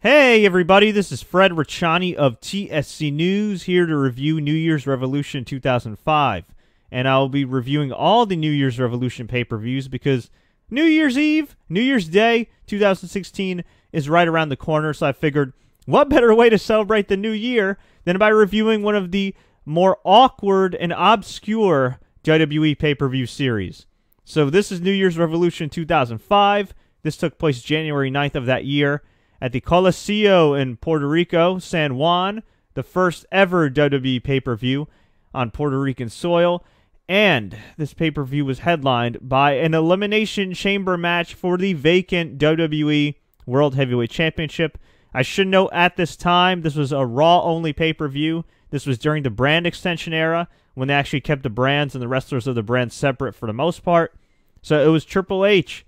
Hey everybody, this is Fred Ricciani of TSC News here to review New Year's Revolution 2005. And I'll be reviewing all the New Year's Revolution pay-per-views because New Year's Eve, New Year's Day 2016 is right around the corner, so I figured what better way to celebrate the new year than by reviewing one of the more awkward and obscure WWE pay-per-view series. So this is New Year's Revolution 2005. This took place January 9th of that year at the Coliseo in Puerto Rico, San Juan, the first ever WWE pay-per-view on Puerto Rican soil. And this pay-per-view was headlined by an Elimination Chamber match for the vacant WWE World Heavyweight Championship. I should note at this time, this was a Raw-only pay-per-view. This was during the brand extension era, when they actually kept the brands and the wrestlers of the brand separate for the most part. So it was Triple H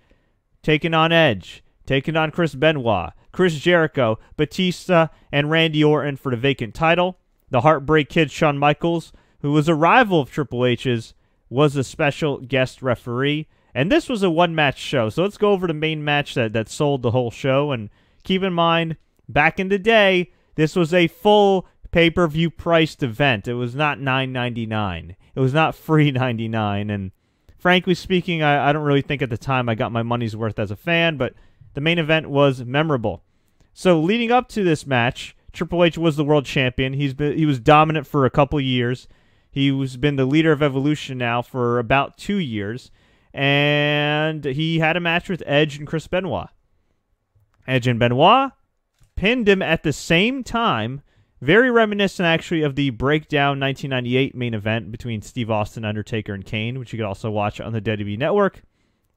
taking on Edge, taking on Chris Benoit, Chris Jericho, Batista, and Randy Orton for the vacant title. The Heartbreak Kid Shawn Michaels, who was a rival of Triple H's, was a special guest referee. And this was a one-match show, so let's go over the main match that sold the whole show. And keep in mind, back in the day, this was a full pay-per-view priced event. It was not $9.99. It was not free $99. And frankly speaking, I don't really think at the time I got my money's worth as a fan, but the main event was memorable. So leading up to this match, Triple H was the world champion. He was dominant for a couple years. He's been the leader of Evolution now for about 2 years. And he had a match with Edge and Chris Benoit. Edge and Benoit pinned him at the same time. Very reminiscent, actually, of the Breakdown 1998 main event between Steve Austin, Undertaker, and Kane, which you could also watch on the WWE Network.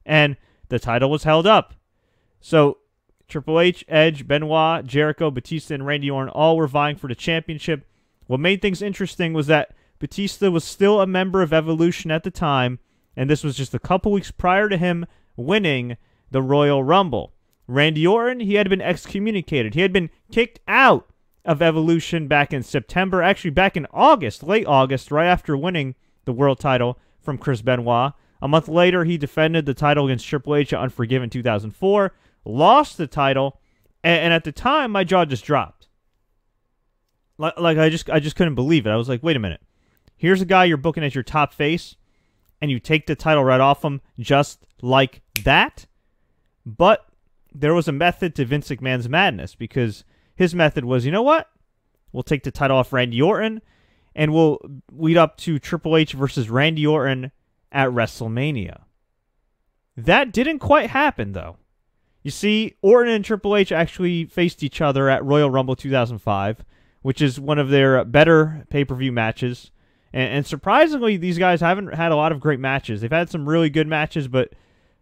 And the title was held up. So, Triple H, Edge, Benoit, Jericho, Batista, and Randy Orton all were vying for the championship. What made things interesting was that Batista was still a member of Evolution at the time, and this was just a couple weeks prior to him winning the Royal Rumble. Randy Orton, he had been excommunicated. He had been kicked out of Evolution back in September, actually back in August, late August, right after winning the world title from Chris Benoit. A month later, he defended the title against Triple H at Unforgiven 2004, lost the title, and at the time, my jaw just dropped. Like I just couldn't believe it. I was like, wait a minute. Here's a guy you're booking as your top face, and you take the title right off him just like that? But there was a method to Vince McMahon's madness, because his method was, you know what? We'll take the title off Randy Orton, and we'll lead up to Triple H versus Randy Orton at WrestleMania. That didn't quite happen, though. You see, Orton and Triple H actually faced each other at Royal Rumble 2005, which is one of their better pay-per-view matches. And surprisingly, these guys haven't had a lot of great matches. They've had some really good matches, but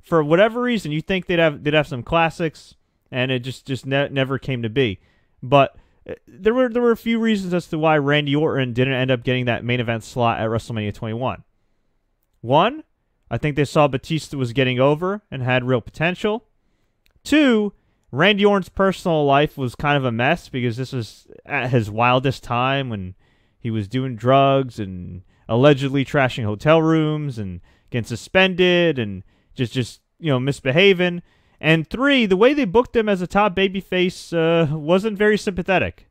for whatever reason, you think they'd have some classics, and it just never came to be. But there were a few reasons as to why Randy Orton didn't end up getting that main event slot at WrestleMania 21. One, I think they saw Batista was getting over and had real potential. Two, Randy Orton's personal life was kind of a mess because this was at his wildest time when he was doing drugs and allegedly trashing hotel rooms and getting suspended and just misbehaving. And three, the way they booked him as a top babyface wasn't very sympathetic.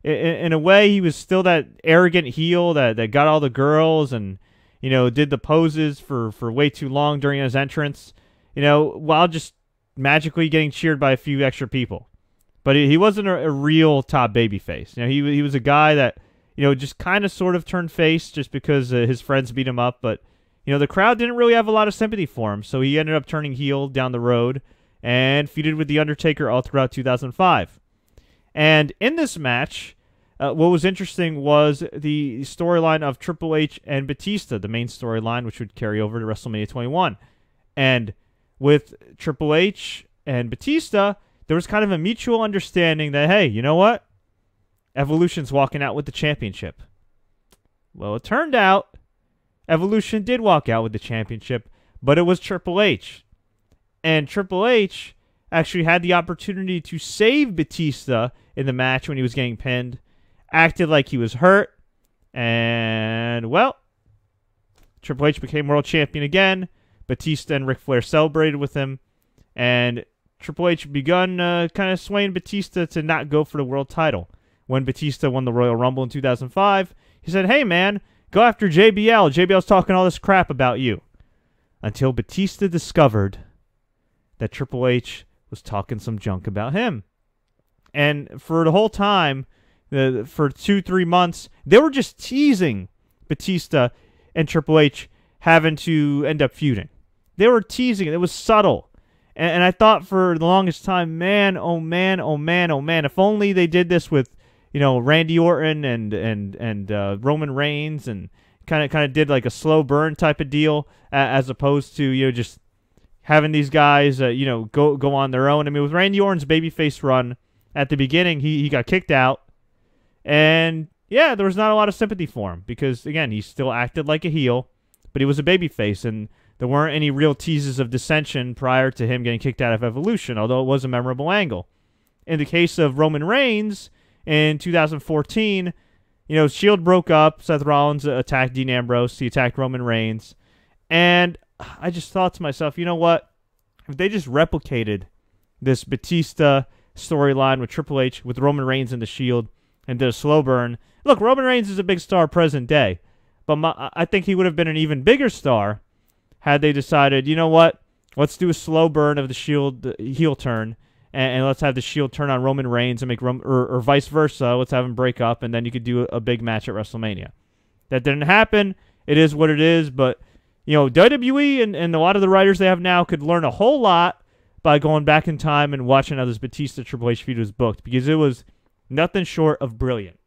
In a way, he was still that arrogant heel that got all the girls and did the poses for way too long during his entrance, while just magically getting cheered by a few extra people. But he wasn't a real top babyface. He was a guy that just kind of sort of turned face just because his friends beat him up. But the crowd didn't really have a lot of sympathy for him, so he ended up turning heel down the road and feuded with The Undertaker all throughout 2005. And in this match, what was interesting was the storyline of Triple H and Batista, the main storyline, which would carry over to WrestleMania 21. And with Triple H and Batista, there was kind of a mutual understanding that, hey, you know what? Evolution's walking out with the championship. Well, it turned out Evolution did walk out with the championship, but it was Triple H. And Triple H actually had the opportunity to save Batista in the match when he was getting pinned, acted like he was hurt, and, well, Triple H became world champion again. Batista and Ric Flair celebrated with him, and Triple H begun kind of swaying Batista to not go for the world title. When Batista won the Royal Rumble in 2005, he said, hey, man, go after JBL. JBL's talking all this crap about you. Until Batista discovered that Triple H was talking some junk about him. And for the whole time, for 2-3 months, they were just teasing Batista and Triple H having to end up feuding. They were teasing it. It was subtle. And I thought for the longest time, man, oh man, oh man, oh man, if only they did this with, Randy Orton and Roman Reigns, and kind of did like a slow burn type of deal, as opposed to just having these guys go on their own. I mean, with Randy Orton's babyface run at the beginning, he got kicked out, and yeah, there was not a lot of sympathy for him because again, he still acted like a heel, but he was a babyface, and there weren't any real teases of dissension prior to him getting kicked out of Evolution, although it was a memorable angle. In the case of Roman Reigns in 2014, Shield broke up. Seth Rollins attacked Dean Ambrose. He attacked Roman Reigns. And I just thought to myself, you know what? If they just replicated this Batista storyline with Triple H, with Roman Reigns in the Shield, and did a slow burn. Look, Roman Reigns is a big star present day, but I think he would have been an even bigger star had they decided, you know what? Let's do a slow burn of the Shield heel turn, and let's have the Shield turn on Roman Reigns and make or vice versa. Let's have him break up, and then you could do a big match at WrestleMania. That didn't happen. It is what it is, but WWE and a lot of the writers they have now could learn a whole lot by going back in time and watching how this Batista Triple H feud was booked, because it was nothing short of brilliant.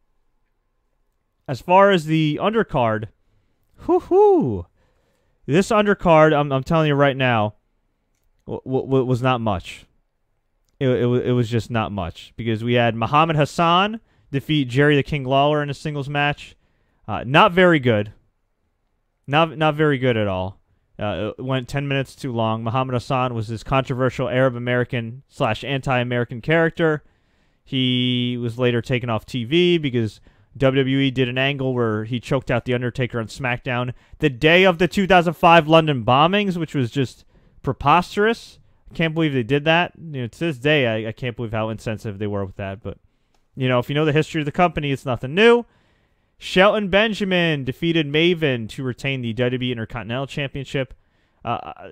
As far as the undercard, this undercard, I'm telling you right now, was not much. It was just not much, because we had Muhammad Hassan defeat Jerry the King Lawler in a singles match. Not very good. Not very good at all. It went 10 minutes too long. Muhammad Hassan was this controversial Arab American / anti-American character. He was later taken off TV because WWE did an angle where he choked out The Undertaker on SmackDown the day of the 2005 London bombings, which was just preposterous. I can't believe they did that. To this day, I can't believe how insensitive they were with that. But, if you know the history of the company, it's nothing new. Shelton Benjamin defeated Maven to retain the WWE Intercontinental Championship.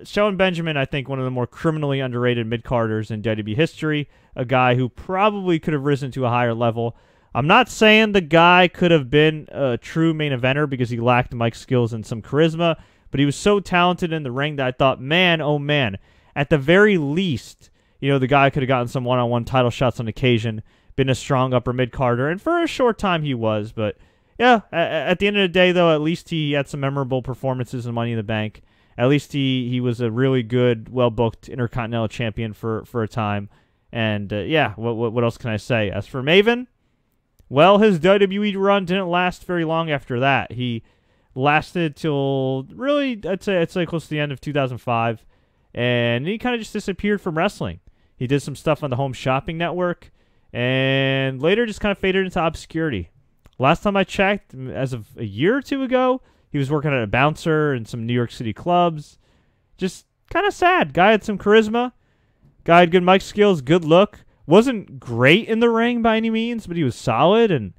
Shelton Benjamin, I think, one of the more criminally underrated mid-carders in WWE history. A guy who probably could have risen to a higher level. I'm not saying the guy could have been a true main eventer because he lacked mic skills and some charisma, but he was so talented in the ring that I thought, man, oh man, at the very least, the guy could have gotten some one-on-one title shots on occasion, been a strong upper mid-carder, and for a short time he was, but yeah, at the end of the day, though, at least he had some memorable performances in Money in the Bank. At least he was a really good, well-booked Intercontinental Champion for a time. And, yeah, what else can I say? As for Maven, well, his WWE run didn't last very long after that. He lasted till, really, I'd say close to the end of 2005. And he kind of just disappeared from wrestling. He did some stuff on the Home Shopping Network. And later just kind of faded into obscurity. Last time I checked, as of a year or two ago, he was working at a bouncer in some New York City clubs. Just kind of sad. Guy had some charisma. Guy had good mic skills, good look. Wasn't great in the ring by any means, but he was solid, and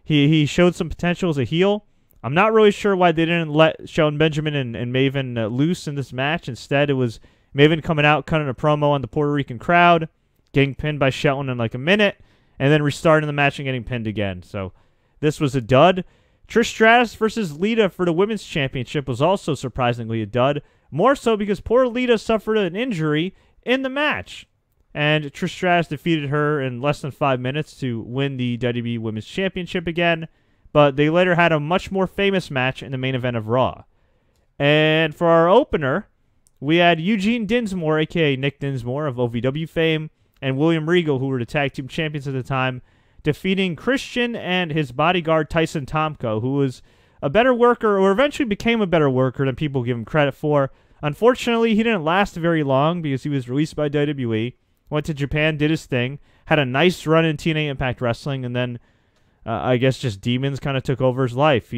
he showed some potential as a heel. I'm not really sure why they didn't let Shelton Benjamin and Maven loose in this match. Instead, it was Maven coming out, cutting a promo on the Puerto Rican crowd, getting pinned by Shelton in like a minute, and then restarting the match and getting pinned again. So this was a dud. Trish Stratus versus Lita for the Women's Championship was also surprisingly a dud. More so because poor Lita suffered an injury in the match. And Trish Stratus defeated her in less than 5 minutes to win the WWE Women's Championship again. But they later had a much more famous match in the main event of Raw. And for our opener, we had Eugene Dinsmore, a.k.a. Nick Dinsmore of OVW fame, and William Regal, who were the tag team champions at the time, defeating Christian and his bodyguard Tyson Tomko, who was a better worker, or eventually became a better worker than people give him credit for. Unfortunately, he didn't last very long because he was released by WWE, went to Japan, did his thing, had a nice run in TNA Impact Wrestling, and then I guess just demons kind of took over his life.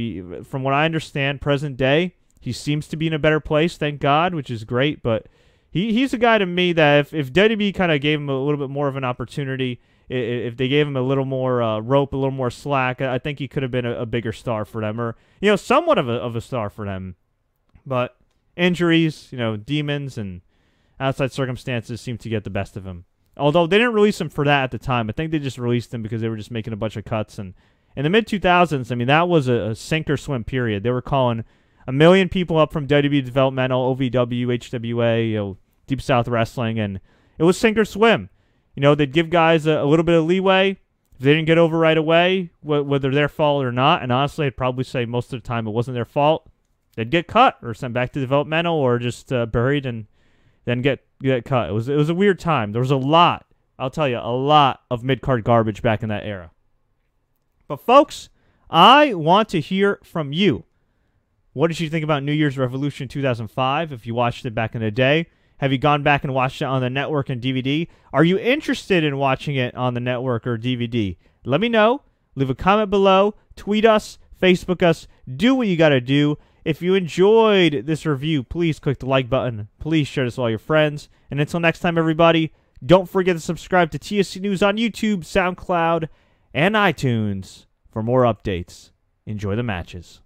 From what I understand, present day, he seems to be in a better place, thank God, which is great, but he's a guy to me that if WWE kind of gave him a little bit more of an opportunity, if they gave him a little more rope, a little more slack, I think he could have been a bigger star for them, or somewhat of a star for them. But injuries, demons and outside circumstances seem to get the best of him. Although they didn't release him for that at the time. I think they just released him because they were just making a bunch of cuts. And in the mid-2000s, I mean, that was a sink-or-swim period. They were calling 1 million people up from WWE Developmental, OVW, HWA, Deep South Wrestling, and it was sink or swim. They'd give guys a little bit of leeway. If they didn't get over right away, whether their fault or not, and honestly, I'd probably say most of the time it wasn't their fault, they'd get cut or sent back to developmental or just buried and then get cut. It was a weird time. There was a lot of mid-card garbage back in that era. But folks, I want to hear from you. What did you think about New Year's Revolution 2005 if you watched it back in the day? Have you gone back and watched it on the network and DVD? Are you interested in watching it on the network or DVD? Let me know. Leave a comment below. Tweet us. Facebook us. Do what you got to do. If you enjoyed this review, please click the like button. Please share this with all your friends. And until next time, everybody, don't forget to subscribe to TSC News on YouTube, SoundCloud, and iTunes for more updates. Enjoy the matches.